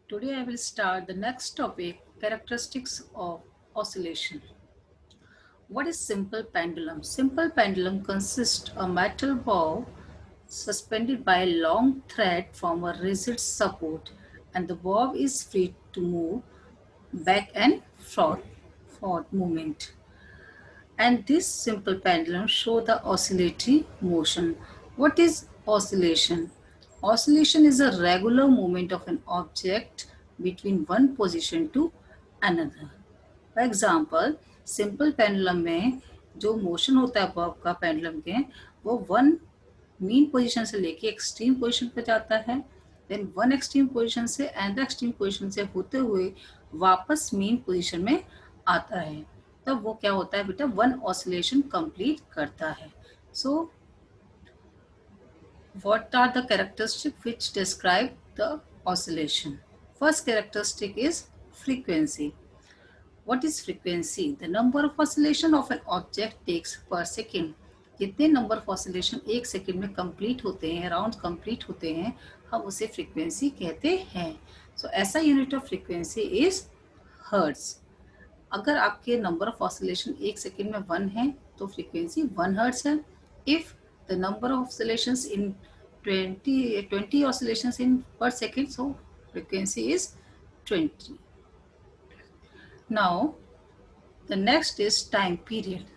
Today I will start the next topic, characteristics of oscillation. What is simple pendulum? Simple pendulum consists of a metal bow suspended by a long thread from a rigid support, and the bob is free to move back and forth movement. And this simple pendulum show the oscillatory motion. What is oscillation? Oscillation is a regular movement of an object between one position to another. For example simple pendulum में जो motion होता है Bob का pendulum के, वो one mean position से लेके extreme position पे जाता है, देन वन एक्सट्रीम पोजीशन से एंड एक्सट्रीम पोजीशन से होते हुए वापस मीन पोजीशन में आता है, तब वो क्या होता है बेटा, वन ऑसिलेशन कंप्लीट करता है. सो what are the characteristics which describe the oscillation? First characteristic is frequency. What is frequency? The number of oscillation of an object takes per second. जितने नंबर ऑफ ऑसिलेशन एक second में complete होते हैं, round complete होते हैं, हम उसे frequency कहते हैं. सो ऐसा unit of frequency is hertz. अगर आपके नंबर ऑफ ऑसिलेशन एक सेकेंड में 1 है तो फ्रीक्वेंसी 1 हर्ट्ज है. If the number of oscillations in 20 oscillations in per second, so frequency is 20. Now the next is time period.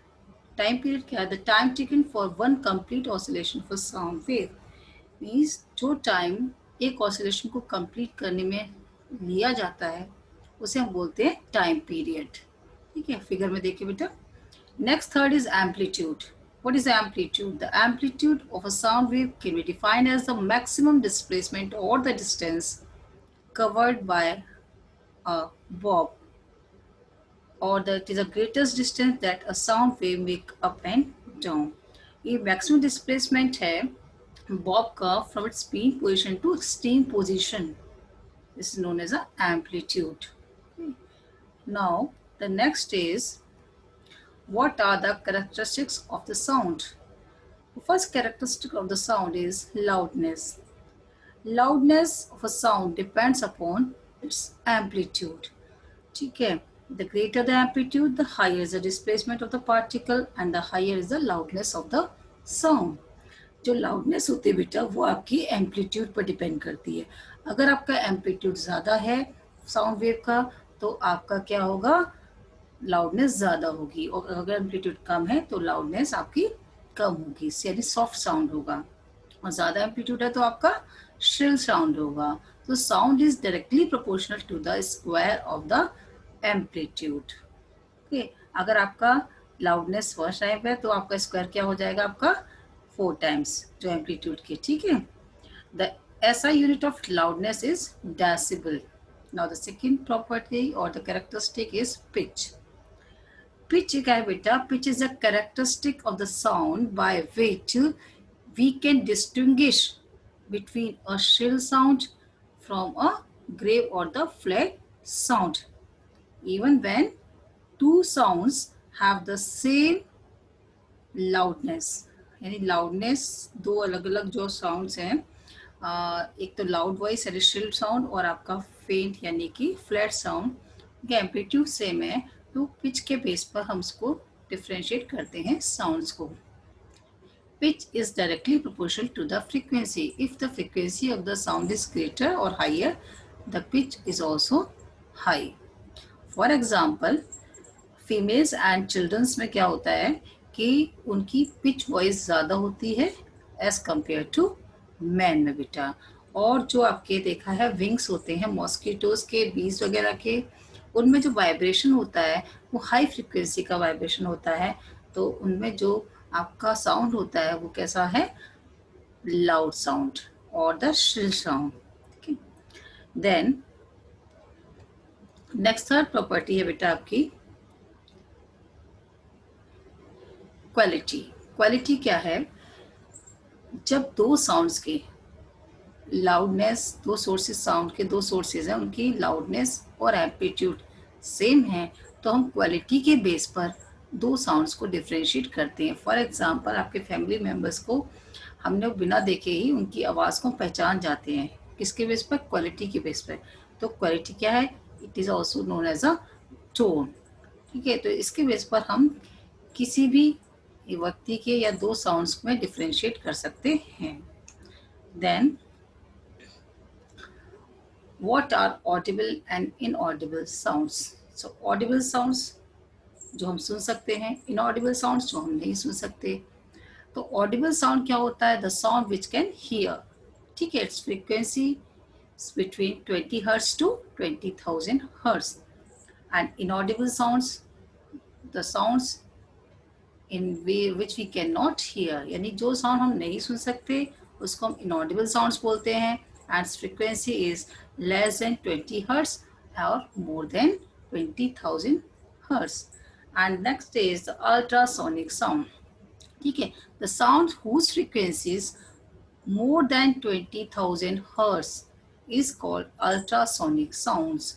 Time period क्या है? The time taken for one complete oscillation for sound wave means जो time एक oscillation को complete करने में लिया जाता है उसे हम बोलते हैं टाइम पीरियड. ठीक है, फिगर में देखिए बेटा. Next third is amplitude. What is amplitude? The amplitude of a sound wave can be defined as the maximum displacement or the distance covered by a bob, or that is the greatest distance that a sound wave make up and down. ये maximum displacement है bob का from its mean position to extreme position. This is known as a amplitude. Now the next is, what are the characteristics of the sound? The first characteristic of the sound is loudness. Loudness of a sound depends upon its amplitude. ठीक है, the greater the amplitude, the higher is the displacement of the particle and the higher is the loudness of the sound. जो loudness होती है बेटा वो आपकी amplitude पर depend करती है. अगर आपका amplitude ज़्यादा है sound wave का तो आपका क्या होगा, लाउडनेस ज़्यादा होगी, और अगर एम्पलीट्यूड कम है तो लाउडनेस आपकी कम होगी, यानी सॉफ्ट साउंड होगा. और ज़्यादा एम्पलीट्यूड है तो आपका श्रिल साउंड होगा. तो sound is directly proportional to the square of the amplitude. Okay, अगर आपका लाउडनेस फर्स्ट टाइम है तो आपका स्क्वायर क्या हो जाएगा, आपका 4 टाइम्स जो एम्पलीट्यूड के. ठीक है, the SI unit of loudness is decibel. Now the second property और the characteristic is pitch. Pitch क्या है बेटा? Pitch is a characteristic of the sound by which we can distinguish between a shrill sound from a grave or the flat sound. Even when two sounds have the same loudness, यानी loudness दो अलग अलग जो sounds हैं, एक तो loud voice यानी shrill sound और आपका faint यानी कि flat sound, के एम्पलीट्यूड सेम है तो पिच के बेस पर हम इसको डिफ्रेंशिएट करते हैं साउंड्स को. Pitch is directly proportional to the frequency. If the frequency of the sound is greater और higher, the pitch is also high. For example females and childrens में क्या होता है कि उनकी पिच वॉइस ज़्यादा होती है एज कम्पेयर टू मैन में बेटा. और जो आपके देखा है विंग्स होते हैं मॉस्किटोज के, बीज वगैरह के, उनमें जो वाइब्रेशन होता है वो हाई फ्रीक्वेंसी का वाइब्रेशन होता है, तो उनमें जो आपका साउंड होता है वो कैसा है, लाउड साउंड और the shrill sound. Then next third property है बेटा आपकी क्वालिटी. क्वालिटी क्या है? जब दो साउंड्स के लाउडनेस, दो सोर्सेज, साउंड के दो सोर्सेज हैं, उनकी लाउडनेस और एम्पलीट्यूड सेम है तो हम क्वालिटी के बेस पर दो साउंड्स को डिफ्रेंशिएट करते हैं. फॉर एग्जांपल आपके फैमिली मेम्बर्स को हमने बिना देखे ही उनकी आवाज़ को पहचान जाते हैं किसके बेस पर? क्वालिटी के बेस पर। तो क्वालिटी क्या है? It is also known as a tone. ठीक है, तो इसके बेस पर हम किसी भी व्यक्ति के या दो साउंड्स में डिफ्रेंशिएट कर सकते हैं। Then what are audible and inaudible sounds? So audible sounds जो हम सुन सकते हैं, inaudible sounds जो हम नहीं सुन सकते। तो audible sound क्या होता है? The sound which can hear। ठीक है, its frequency is between 20 hertz to 20,000 hertz। And inaudible sounds, the sounds in which we cannot hear, यानी जो साउंड हम नहीं सुन सकते उसको हम inaudible sounds बोलते हैं। And its frequency is less than 20 hertz or more than 20,000 hertz। And next is the ultrasonic sound। ठीक है, the sound whose frequencies more than 20,000 hertz is called ultrasonic sounds।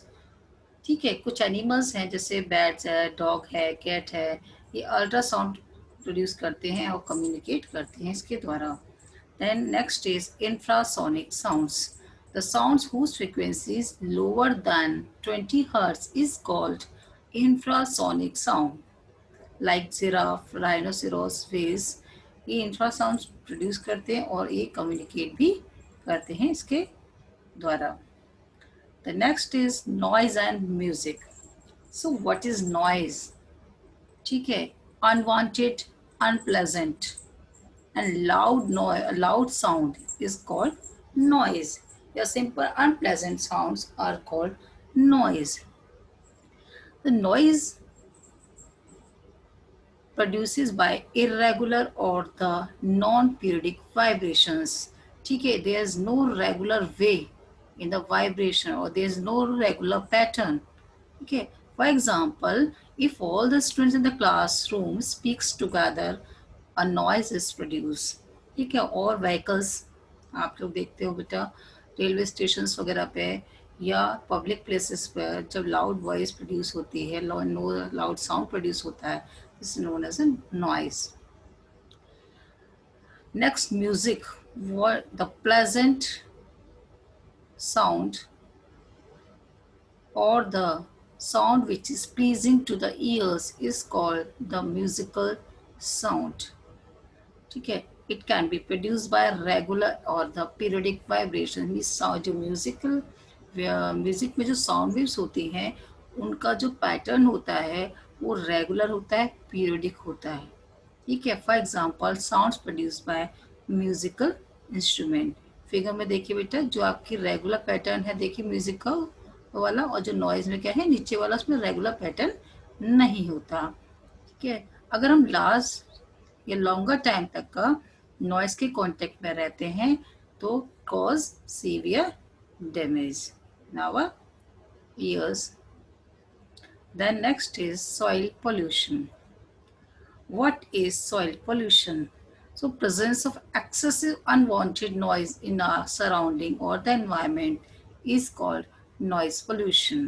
ठीक है, कुछ एनिमल्स हैं जैसे bats है, डॉग है, cat है, ये अल्ट्रासाउंड प्रोड्यूस करते हैं और कम्युनिकेट करते हैं इसके द्वारा। Then next is infrasonic sounds. The sounds whose frequency is lower than 20 hertz is called infrasonic sound. Like giraffe, rhinoceros, whales, ये इंफ्रासाउंड प्रोड्यूस करते हैं और ये कम्युनिकेट भी करते हैं इसके द्वारा। The next is noise and music। So what is noise? ठीक है, unwanted, unpleasant and loud sound is called noise। या simple unpleasant sounds are called noise। The noise produces by irregular or the non-periodic vibrations। ठीक है, there is no regular way in the vibration or there is no regular pattern। Okay, for example, if all the students in the classroom speaks together, a noise is produced। ठीक है, और vehicles आप लोग देखते हो बेटा railway station वगैरह पे या पब्लिक प्लेसेस पर जब लाउड वॉइस प्रोड्यूस होती है, लाउड साउंड प्रोड्यूस होता है, this is known as a noise. Next music, the pleasant sound or the sound which is pleasing to the ears is called the musical sound। ठीक है, it can be produced by regular or the periodic vibration। Means जो music में जो sound waves होती हैं उनका जो pattern होता है वो रेगुलर होता है, पीरियडिक होता है। ठीक है, for example sounds produced by musical instrument. Figure में देखिए बेटा, जो आपकी रेगुलर पैटर्न है देखिए म्यूजिक का वाला, और जो नॉइज में क्या है नीचे वाला, उसमें रेगुलर पैटर्न नहीं होता। ठीक है, अगर हम लास्ट या लॉन्गर टाइम तक का नॉइज के कांटेक्ट में रहते हैं तो cause severe damage in our ears. Then next is soil pollution. What is soil pollution? So presence of excessive unwanted noise in our surrounding or the environment is called noise pollution।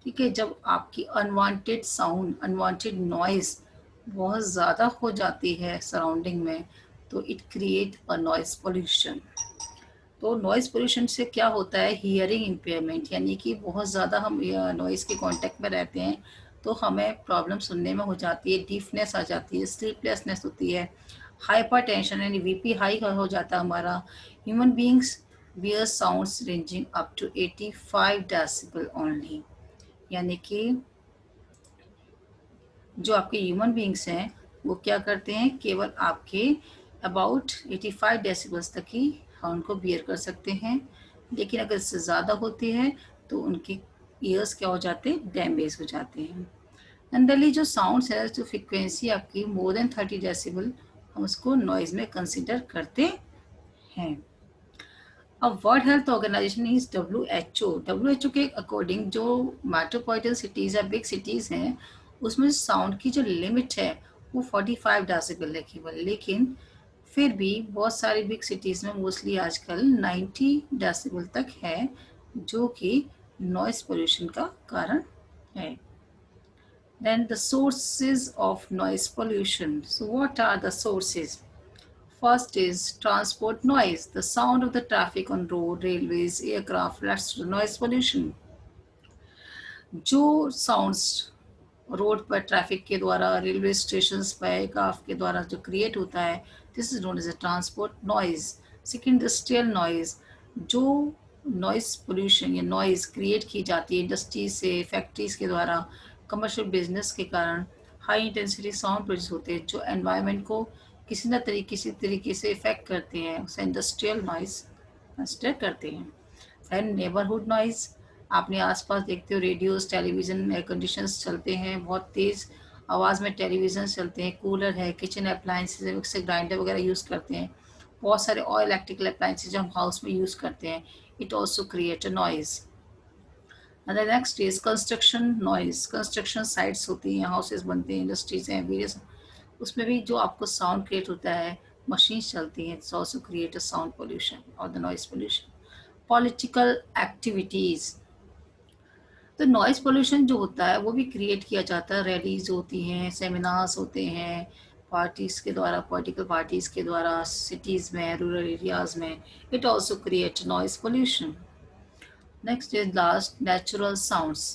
ठीक है, जब आपकी unwanted sound, unwanted noise बहुत ज़्यादा हो जाती है surrounding में तो it create a noise pollution. तो नॉइज पोल्यूशन से क्या होता है, हियरिंग इम्पेयरमेंट, यानी कि बहुत ज़्यादा हम नॉइज़ के कांटेक्ट में रहते हैं तो हमें प्रॉब्लम सुनने में हो जाती है, डीफनेस आ जाती है, स्लीपलेसनेस होती है, हाइपर टेंशन यानी बीपी हाई हो जाता है हमारा। Human beings bear sounds ranging up to 85 decibel only, यानी कि जो आपके ह्यूमन बींग्स हैं वो क्या करते हैं, केवल आपके अबाउट 85 डेसिबल्स तक ही हम उनको बियर कर सकते हैं। लेकिन अगर इससे ज़्यादा होती है तो उनके ईयर्स क्या हो जाते हैं, डैमेज हो जाते हैं। जनरली जो साउंड्स है, जो फ्रिक्वेंसी आपकी मोर देन 30 डेसिबल, हम उसको नॉइज में कंसिडर करते हैं। अब world health organization is WHO के अकॉर्डिंग जो मेट्रोपॉलिटन सिटीज़ या बिग सिटीज़ हैं उसमें साउंड की जो लिमिट है वो 45 डेसिबल है केवल, लेकिन फिर भी बहुत सारी बिग सिटीज़ में मोस्टली आजकल 90 डेसिबल तक है, जो कि नॉइस पोल्यूशन का कारण है। Then the sources of noise pollution. So what are the sources? First is transport noise, the sound of the traffic on road, railways, aircraft, that's noise pollution. जो sounds road पर traffic के द्वारा, railway station पर aircraft के द्वारा जो create होता है, this is known as a transport noise. Second, industrial noise, जो नॉइज पोल्यूशन या नॉइज क्रिएट की जाती है इंडस्ट्रीज से, फैक्ट्रीज के द्वारा, कमर्शियल बिजनेस के कारण हाई इंटेंसिटी साउंड प्रोड्यूस होते हैं जो एनवायरनमेंट को किसी तरीके से इफेक्ट करते हैं, उसे इंडस्ट्रियल नॉइज कंसिडर करते हैं. एंड नेबरहुड नॉइज, आपने आसपास देखते हो रेडियोस, टेलीविज़न, एयर कंडीशंस चलते हैं, बहुत तेज़ आवाज़ में टेलीविज़न चलते हैं, कूलर है, किचन अप्लाइंसेज है, मिक्सर ग्राइंडर वगैरह यूज़ करते हैं, बहुत सारे ऑयल इलेक्ट्रिकल अप्लाइंसेज हम हाउस में यूज़ करते हैं. It also create a noise. Next is construction noise. Construction sites होती हैं, हाउसेज बनते हैं, इंडस्ट्रीज हैं, वेरियस, उसमें भी जो आपको साउंड क्रिएट होता है, मशीन चलती हैं, it's also create a sound pollution और the noise pollution. Political activities, तो नॉइज़ पोल्यूशन जो होता है वो भी क्रिएट किया जाता है, रैलीज होती हैं, सेमिनार्स होते हैं, पार्टीज़ के द्वारा, पॉलिटिकल पार्टीज़ के द्वारा, सिटीज़ में, रूरल एरियाज़ में. It also create noise pollution. Next is last, natural sounds.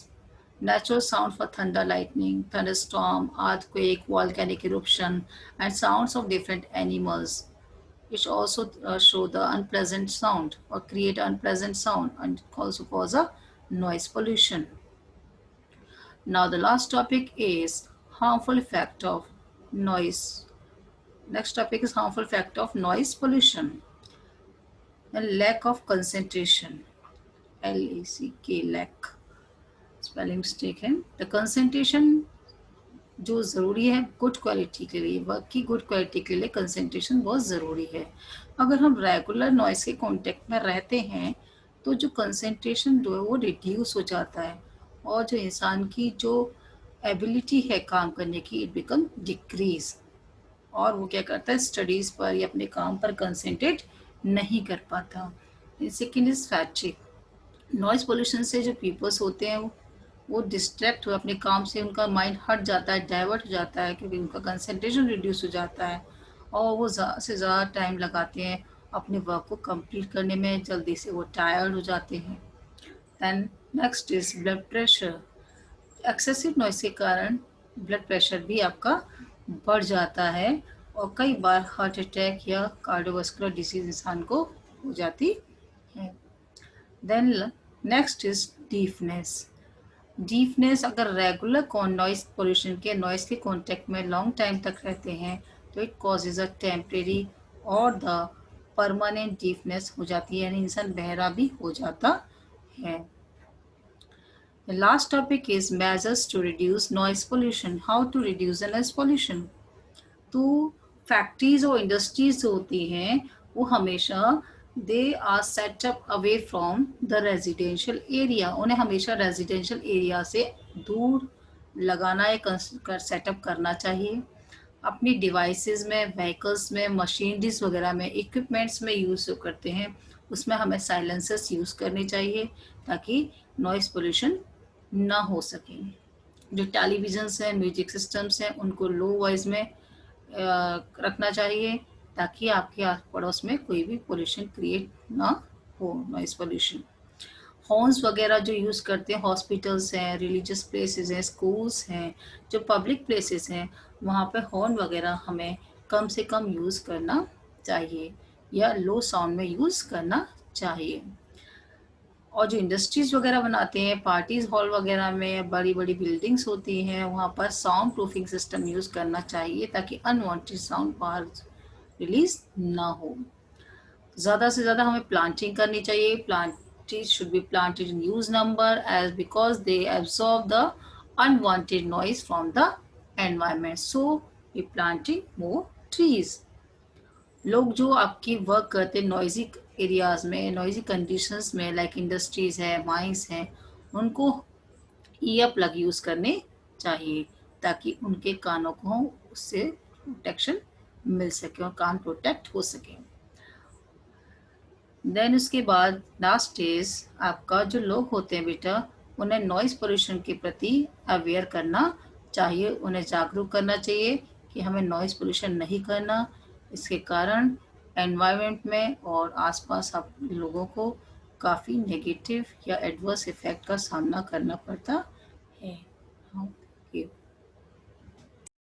Natural sound for thunder, lightning, thunderstorm, earthquake, volcanic eruption, and sounds of different animals. It also show the unpleasant sound or create unpleasant sound and also cause a noise pollution. Now the last topic is harmful effect of noise. Next topic is harmful effect of noise pollution. And lack of concentration. LACK, lack. Spelling mistake है. The concentration जो ज़रूरी है good quality के लिए, work की good quality के लिए concentration बहुत ज़रूरी है. अगर हम रेगुलर नॉइस के कांटेक्ट में रहते हैं तो जो कंसंट्रेशन जो है वो रिड्यूस हो जाता है और जो इंसान की जो एबिलिटी है काम करने की, इट बिकम डिक्रीज, और वो क्या करता है, स्टडीज़ पर या अपने काम पर कंसंट्रेट नहीं कर पाता. Second is fatigue. Noise pollution से जो पीपल्स होते हैं वो डिस्ट्रैक्ट हुए अपने काम से, उनका माइंड हट जाता है, डाइवर्ट हो जाता है, क्योंकि उनका कंसंट्रेशन रिड्यूस हो जाता है और वो ज़्यादा से ज़्यादा टाइम लगाते हैं अपने वर्क को कंप्लीट करने में, जल्दी से वो टायर्ड हो जाते हैं. Then next is blood pressure. Excessive noise के कारण ब्लड प्रेशर भी आपका बढ़ जाता है और कई बार हार्ट अटैक या कार्डियोवास्कुलर डिसीज इंसान को हो जाती है. Then next is deafness. Deafness, अगर रेगुलर नॉइस पोल्यूशन के नॉइस के कॉन्टेक्ट में लॉन्ग टाइम तक रहते हैं तो इट कॉजेज अ टेम्परेरी और द परमानेंट डीफनेस हो जाती है, यानी इंसान बहरा भी हो जाता है. The last topic is measures to reduce noise pollution. How to reduce the noise pollution? तो फैक्ट्रीज और इंडस्ट्रीज जो होती हैं वो हमेशा they are set up away from the residential area. उन्हें हमेशा रेजिडेंशियल एरिया से दूर लगाना या सेटअप करना चाहिए. अपनी डिवाइसेस में, व्हीकल्स में, मशीनरीज वगैरह में, इक्विपमेंट्स में यूज़ करते हैं उसमें हमें साइलेंसर्स यूज़ करने चाहिए ताकि नॉइज़ पोल्यूशन ना हो सके. जो टेलीविजन्स हैं, म्यूजिक सिस्टम्स हैं, उनको लो वॉइस में रखना चाहिए ताकि आपके आस पड़ोस में कोई भी पोल्यूशन क्रिएट ना हो, नॉइस पोल्यूशन. हॉर्न्स वगैरह जो यूज़ करते हैं, हॉस्पिटल्स हैं, रिलीजियस प्लेसेस हैं, स्कूल्स हैं, जो पब्लिक प्लेसेस हैं, वहाँ पे हॉर्न वगैरह हमें कम से कम यूज़ करना चाहिए या लो साउंड में यूज़ करना चाहिए. और जो इंडस्ट्रीज वगैरह बनाते हैं, पार्टीज हॉल वगैरह में, बड़ी बड़ी बिल्डिंग्स होती हैं, वहाँ पर साउंड प्रूफिंग सिस्टम यूज़ करना चाहिए ताकि अनवांटेड साउंड बाहर रिलीज ना हो. ज़्यादा से ज़्यादा हमें प्लांटिंग करनी चाहिए. Trees should be planted in huge number as because they absorb the unwanted noise from the environment. So we planting more trees. लोग जो आपकी वर्क करते हैं नॉइजी एरियाज में, नॉइजी कंडीशंस में, लाइक इंडस्ट्रीज है, माइंस हैं, उनको ईयर प्लग यूज़ करने चाहिए ताकि उनके कानों को उससे प्रोटेक्शन मिल सके और कान प्रोटेक्ट हो सके. देन उसके बाद लास्ट इज आपका जो लोग होते हैं बेटा, उन्हें नॉइज़ पोल्यूशन के प्रति अवेयर करना चाहिए, उन्हें जागरूक करना चाहिए कि हमें नॉइज़ पोल्यूशन नहीं करना. इसके कारण एनवायरनमेंट में और आसपास आप लोगों को काफ़ी नेगेटिव या एडवर्स इफ़ेक्ट का सामना करना पड़ता है। हाँ।